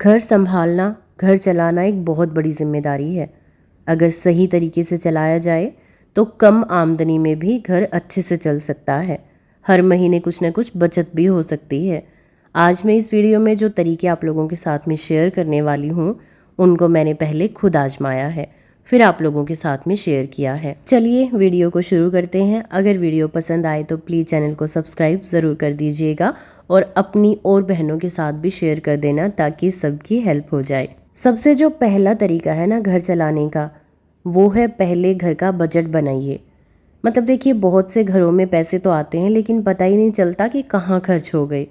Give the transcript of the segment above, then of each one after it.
घर संभालना, घर चलाना एक बहुत बड़ी जिम्मेदारी है। अगर सही तरीके से चलाया जाए तो कम आमदनी में भी घर अच्छे से चल सकता है। हर महीने कुछ ना कुछ बचत भी हो सकती है। आज मैं इस वीडियो में जो तरीके आप लोगों के साथ में शेयर करने वाली हूँ, उनको मैंने पहले खुद आजमाया है, फिर आप लोगों के साथ में शेयर किया है। चलिए वीडियो को शुरू करते हैं। अगर वीडियो पसंद आए तो प्लीज़ चैनल को सब्सक्राइब ज़रूर कर दीजिएगा और अपनी और बहनों के साथ भी शेयर कर देना ताकि सबकी हेल्प हो जाए। सबसे जो पहला तरीका है ना घर चलाने का, वो है पहले घर का बजट बनाइए। मतलब देखिए, बहुत से घरों में पैसे तो आते हैं लेकिन पता ही नहीं चलता कि कहाँ खर्च हो गए।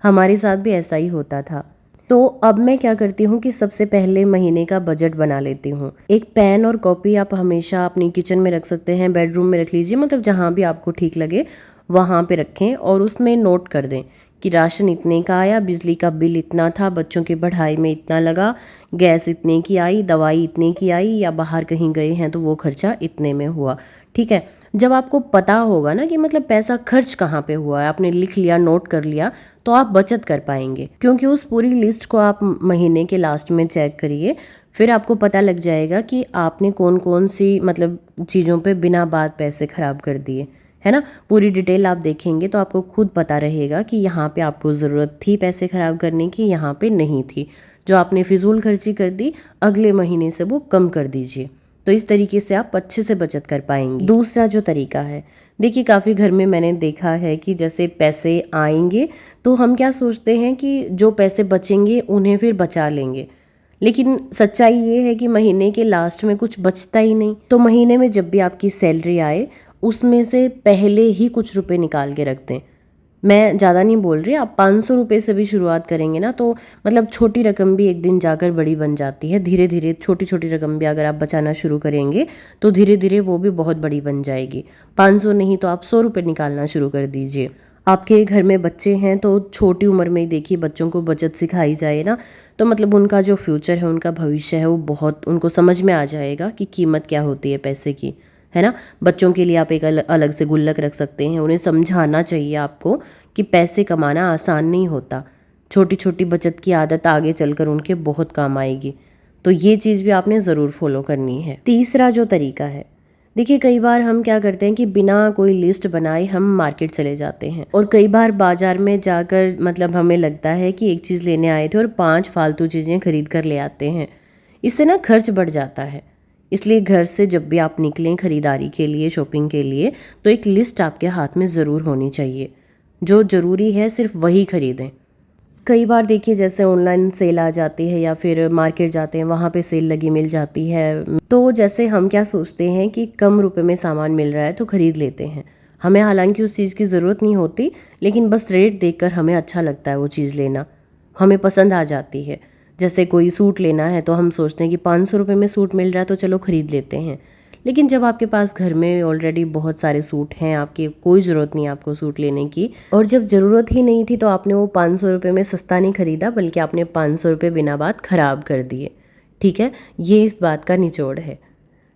हमारे साथ भी ऐसा ही होता था। तो अब मैं क्या करती हूँ कि सबसे पहले महीने का बजट बना लेती हूँ। एक पेन और कॉपी आप हमेशा अपनी किचन में रख सकते हैं, बेडरूम में रख लीजिए, मतलब जहाँ भी आपको ठीक लगे वहाँ पे रखें और उसमें नोट कर दें कि राशन इतने का आया, बिजली का बिल इतना था, बच्चों की पढ़ाई में इतना लगा, गैस इतने की आई, दवाई इतने की आई, या बाहर कहीं गए हैं तो वो खर्चा इतने में हुआ। ठीक है, जब आपको पता होगा ना कि मतलब पैसा खर्च कहाँ पे हुआ है, आपने लिख लिया, नोट कर लिया, तो आप बचत कर पाएंगे। क्योंकि उस पूरी लिस्ट को आप महीने के लास्ट में चेक करिए, फिर आपको पता लग जाएगा कि आपने कौन कौन सी मतलब चीज़ों पे बिना बात पैसे खराब कर दिए, है ना। पूरी डिटेल आप देखेंगे तो आपको खुद पता रहेगा कि यहाँ पे आपको ज़रूरत थी पैसे खराब करने की, यहाँ पे नहीं थी। जो आपने फिजूल खर्ची कर दी, अगले महीने से वो कम कर दीजिए। तो इस तरीके से आप अच्छे से बचत कर पाएंगे। दूसरा जो तरीका है, देखिए काफ़ी घर में मैंने देखा है कि जैसे पैसे आएंगे तो हम क्या सोचते हैं कि जो पैसे बचेंगे उन्हें फिर बचा लेंगे, लेकिन सच्चाई ये है कि महीने के लास्ट में कुछ बचता ही नहीं। तो महीने में जब भी आपकी सैलरी आए उसमें से पहले ही कुछ रुपए निकाल के रख दें। मैं ज़्यादा नहीं बोल रही, आप 500 रुपये से भी शुरुआत करेंगे ना तो मतलब छोटी रकम भी एक दिन जाकर बड़ी बन जाती है। धीरे धीरे छोटी छोटी रकम भी अगर आप बचाना शुरू करेंगे तो धीरे धीरे वो भी बहुत बड़ी बन जाएगी। 500 नहीं तो आप 100 रुपये निकालना शुरू कर दीजिए। आपके घर में बच्चे हैं तो छोटी उम्र में ही देखिए बच्चों को बचत सिखाई जाए ना, तो मतलब उनका जो फ्यूचर है, उनका भविष्य है, वो बहुत उनको समझ में आ जाएगा कि कीमत क्या होती है पैसे की, है ना। बच्चों के लिए आप एक अलग से गुल्लक रख सकते हैं। उन्हें समझाना चाहिए आपको कि पैसे कमाना आसान नहीं होता। छोटी छोटी बचत की आदत आगे चलकर उनके बहुत काम आएगी। तो ये चीज़ भी आपने ज़रूर फॉलो करनी है। तीसरा जो तरीका है, देखिए कई बार हम क्या करते हैं कि बिना कोई लिस्ट बनाए हम मार्केट चले जाते हैं और कई बार बाजार में जाकर मतलब हमें लगता है कि एक चीज़ लेने आए थे और 5 फालतू चीज़ें खरीद कर ले आते हैं। इससे ना खर्च बढ़ जाता है। इसलिए घर से जब भी आप निकलें खरीदारी के लिए, शॉपिंग के लिए, तो एक लिस्ट आपके हाथ में ज़रूर होनी चाहिए। जो ज़रूरी है सिर्फ वही खरीदें। कई बार देखिए जैसे ऑनलाइन सेल आ जाती है या फिर मार्केट जाते हैं वहाँ पे सेल लगी मिल जाती है, तो जैसे हम क्या सोचते हैं कि कम रुपए में सामान मिल रहा है तो ख़रीद लेते हैं। हमें हालांकि उस चीज़ की ज़रूरत नहीं होती, लेकिन बस रेट देखकर हमें अच्छा लगता है वो चीज़ लेना, हमें पसंद आ जाती है। जैसे कोई सूट लेना है तो हम सोचते हैं कि 500 रुपये में सूट मिल रहा है तो चलो ख़रीद लेते हैं। लेकिन जब आपके पास घर में ऑलरेडी बहुत सारे सूट हैं, आपकी कोई ज़रूरत नहीं आपको सूट लेने की, और जब ज़रूरत ही नहीं थी तो आपने वो 500 रुपये में सस्ता नहीं ख़रीदा, बल्कि आपने 500 रुपये बिना बात ख़राब कर दिए। ठीक है, ये इस बात का निचोड़ है।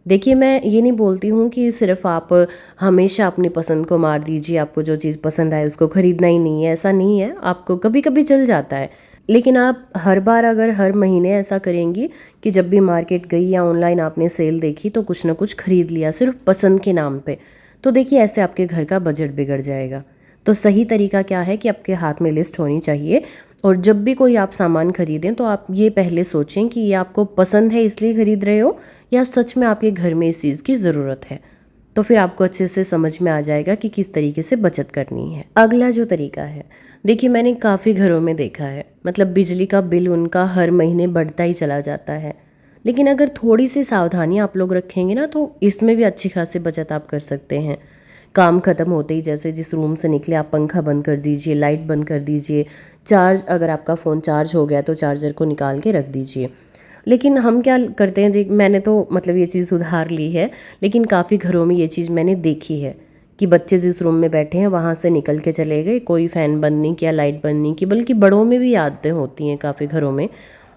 देखिए मैं ये नहीं बोलती हूँ कि सिर्फ आप हमेशा अपनी पसंद को मार दीजिए, आपको जो चीज़ पसंद आए उसको ख़रीदना ही नहीं है, ऐसा नहीं है। आपको कभी कभी चल जाता है, लेकिन आप हर बार अगर हर महीने ऐसा करेंगी कि जब भी मार्केट गई या ऑनलाइन आपने सेल देखी तो कुछ ना कुछ ख़रीद लिया सिर्फ पसंद के नाम पे, तो देखिए ऐसे आपके घर का बजट बिगड़ जाएगा। तो सही तरीका क्या है कि आपके हाथ में लिस्ट होनी चाहिए, और जब भी कोई आप सामान खरीदें तो आप ये पहले सोचें कि ये आपको पसंद है इसलिए ख़रीद रहे हो या सच में आपके घर में इस चीज़ की ज़रूरत है। तो फिर आपको अच्छे से समझ में आ जाएगा कि किस तरीके से बचत करनी है। अगला जो तरीका है, देखिए मैंने काफ़ी घरों में देखा है, मतलब बिजली का बिल उनका हर महीने बढ़ता ही चला जाता है। लेकिन अगर थोड़ी सी सावधानी आप लोग रखेंगे ना तो इसमें भी अच्छी खासी बचत आप कर सकते हैं। काम ख़त्म होते ही जैसे जिस रूम से निकले आप पंखा बंद कर दीजिए, लाइट बंद कर दीजिए, चार्ज अगर आपका फ़ोन चार्ज हो गया तो चार्जर को निकाल के रख दीजिए। लेकिन हम क्या करते हैं, मैंने तो मतलब ये चीज़ सुधार ली है, लेकिन काफ़ी घरों में ये चीज़ मैंने देखी है कि बच्चे जिस रूम में बैठे हैं वहाँ से निकल के चले गए, कोई फ़ैन बंद नहीं किया, लाइट बंद नहीं की, बल्कि बड़ों में भी आदतें होती हैं काफ़ी घरों में।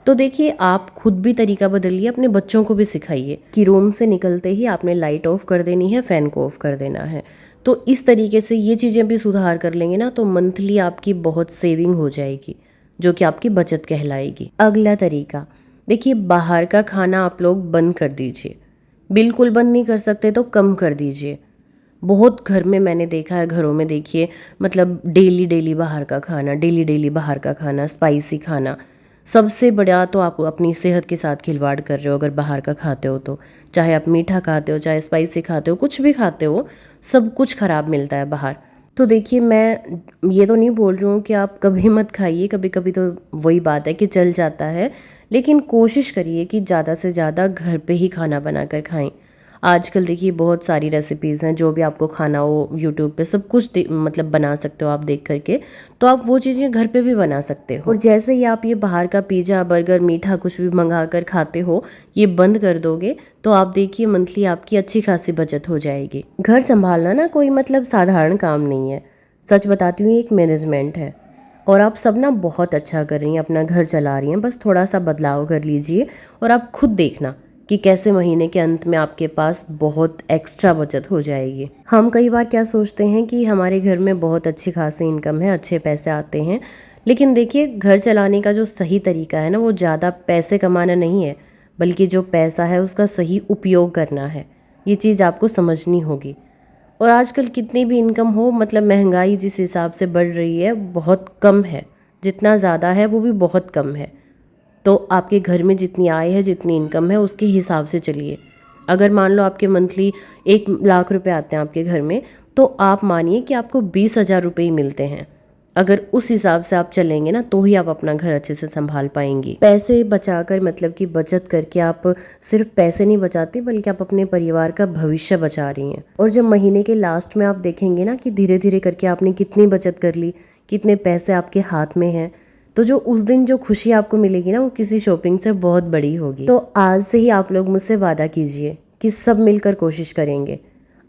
तो देखिए आप खुद भी तरीका बदलिए, अपने बच्चों को भी सिखाइए कि रूम से निकलते ही आपने लाइट ऑफ कर देनी है, फ़ैन को ऑफ कर देना है। तो इस तरीके से ये चीज़ें भी सुधार कर लेंगे ना तो मंथली आपकी बहुत सेविंग हो जाएगी। जो कि आपकी बचत कहलाएगी। अगला तरीका, देखिए बाहर का खाना आप लोग बंद कर दीजिए। बिल्कुल बंद नहीं कर सकते तो कम कर दीजिए। बहुत घर में मैंने देखा है, घरों में देखिए मतलब डेली डेली बाहर का खाना, डेली डेली बाहर का खाना, स्पाइसी खाना। सबसे बड़ा तो आप अपनी सेहत के साथ खिलवाड़ कर रहे हो अगर बाहर का खाते हो तो। चाहे आप मीठा खाते हो, चाहे स्पाइसी खाते हो, कुछ भी खाते हो, सब कुछ ख़राब मिलता है बाहर। तो देखिए मैं ये तो नहीं बोल रही हूँ कि आप कभी मत खाइए, कभी कभी तो वही बात है कि चल जाता है, लेकिन कोशिश करिए कि ज़्यादा से ज़्यादा घर पे ही खाना बनाकर खाएं। आजकल देखिए बहुत सारी रेसिपीज़ हैं, जो भी आपको खाना हो यूट्यूब पे सब कुछ मतलब बना सकते हो आप देख करके, तो आप वो चीज़ें घर पे भी बना सकते हो। और जैसे ही आप ये बाहर का पिज़्ज़ा, बर्गर, मीठा कुछ भी मंगा कर खाते हो, ये बंद कर दोगे तो आप देखिए मंथली आपकी अच्छी खासी बचत हो जाएगी। घर संभालना ना कोई मतलब साधारण काम नहीं है, सच बताती हूँ, एक मैनेजमेंट है। और आप सब ना बहुत अच्छा कर रही हैं, अपना घर चला रही हैं, बस थोड़ा सा बदलाव कर लीजिए और आप खुद देखना कि कैसे महीने के अंत में आपके पास बहुत एक्स्ट्रा बचत हो जाएगी। हम कई बार क्या सोचते हैं कि हमारे घर में बहुत अच्छी खासी इनकम है, अच्छे पैसे आते हैं, लेकिन देखिए घर चलाने का जो सही तरीका है ना, वो ज़्यादा पैसे कमाना नहीं है, बल्कि जो पैसा है उसका सही उपयोग करना है। ये चीज़ आपको समझनी होगी। और आजकल कितनी भी इनकम हो, मतलब महंगाई जिस हिसाब से बढ़ रही है बहुत कम है, जितना ज़्यादा है वो भी बहुत कम है। तो आपके घर में जितनी आय है, जितनी इनकम है, उसके हिसाब से चलिए। अगर मान लो आपके मंथली 1 लाख रुपए आते हैं आपके घर में, तो आप मानिए कि आपको 20,000 रुपये ही मिलते हैं। अगर उस हिसाब से आप चलेंगे ना, तो ही आप अपना घर अच्छे से संभाल पाएंगी। पैसे बचाकर मतलब कि बचत करके आप सिर्फ पैसे नहीं बचाती, बल्कि आप अपने परिवार का भविष्य बचा रही हैं। और जब महीने के लास्ट में आप देखेंगे ना कि धीरे धीरे करके आपने कितनी बचत कर ली, कितने पैसे आपके हाथ में हैं, तो जो उस दिन जो खुशी आपको मिलेगी ना, वो किसी शॉपिंग से बहुत बड़ी होगी। तो आज से ही आप लोग मुझसे वादा कीजिए कि सब मिलकर कोशिश करेंगे।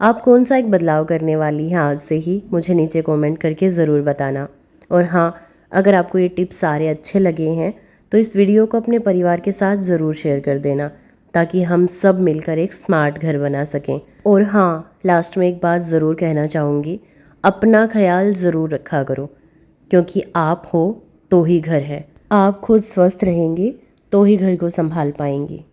आप कौन सा एक बदलाव करने वाली हैं आज से ही, मुझे नीचे कमेंट करके ज़रूर बताना। और हाँ, अगर आपको ये टिप्स सारे अच्छे लगे हैं तो इस वीडियो को अपने परिवार के साथ ज़रूर शेयर कर देना, ताकि हम सब मिलकर एक स्मार्ट घर बना सकें। और हाँ, लास्ट में एक बात ज़रूर कहना चाहूँगी, अपना ख्याल ज़रूर रखा करो, क्योंकि आप हो तो ही घर है। आप खुद स्वस्थ रहेंगे तो ही घर को संभाल पाएंगी।